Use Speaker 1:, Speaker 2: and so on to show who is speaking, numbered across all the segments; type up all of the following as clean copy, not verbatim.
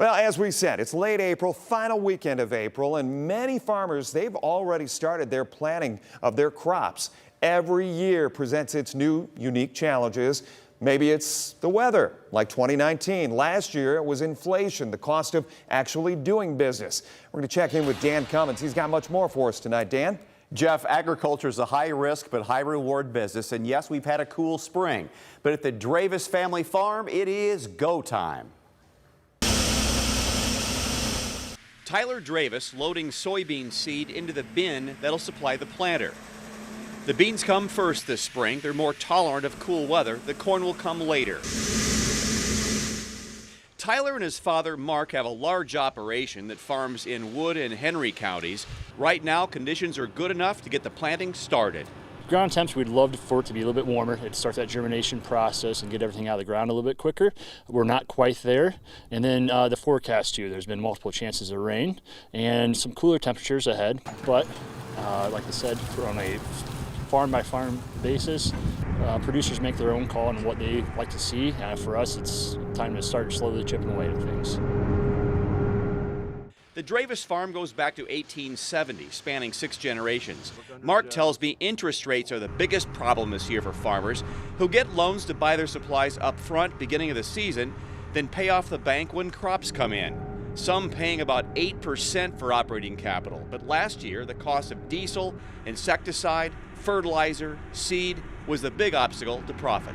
Speaker 1: Well, as we said, it's late April, final weekend of April, and many farmers, they've already started their planting of their crops. Every year presents its new, unique challenges. Maybe it's the weather, like 2019. Last year, it was inflation, the cost of actually doing business. We're going to check in with Dan Cummins. He's got much more for us tonight. Dan?
Speaker 2: Jeff, agriculture is a high-risk but high-reward business, and yes, we've had a cool spring. But at the Dravis family farm, it is go time.
Speaker 3: Tyler Dravis loading soybean seed into the bin that'll supply the planter. The beans come first this spring. They're more tolerant of cool weather. The corn will come later. Tyler and his father, Mark, have a large operation that farms in Wood and Henry counties. Right now, conditions are good enough to get the planting started.
Speaker 4: Ground temps, we'd love for it to be a little bit warmer. It starts that germination process and get everything out of the ground a little bit quicker. We're not quite there. And then the forecast too, there's been multiple chances of rain and some cooler temperatures ahead. But like I said, on a farm by farm basis, producers make their own call on what they like to see. For us, it's time to start slowly chipping away at things.
Speaker 3: The Dravis farm goes back to 1870, spanning 6 generations. Mark tells me interest rates are the biggest problem this year for farmers who get loans to buy their supplies up front beginning of the season, then pay off the bank when crops come in. Some paying about 8% for operating capital. But last year, the cost of diesel, insecticide, fertilizer, seed was the big obstacle to profit.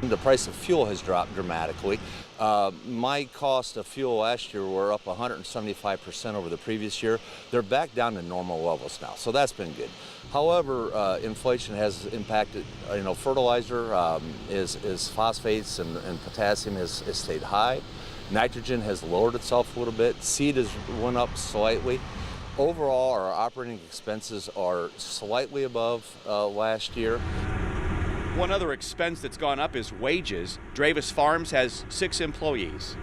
Speaker 5: The price of fuel has dropped dramatically. My cost of fuel last year were up 175% over the previous year. They're back down to normal levels now, so that's been good. However, inflation has impacted, fertilizer is phosphates and potassium has stayed high. Nitrogen has lowered itself a little bit. Seed has went up slightly. Overall, our operating expenses are slightly above last year.
Speaker 3: One other expense that's gone up is wages. Dravis Farms has 6 employees.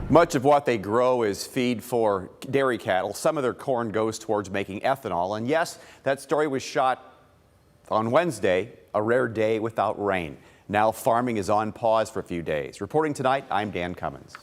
Speaker 2: Much of what they grow is feed for dairy cattle. Some of their corn goes towards making ethanol. And yes, that story was shot on Wednesday, a rare day without rain. Now farming is on pause for a few days. Reporting tonight, I'm Dan Cummins.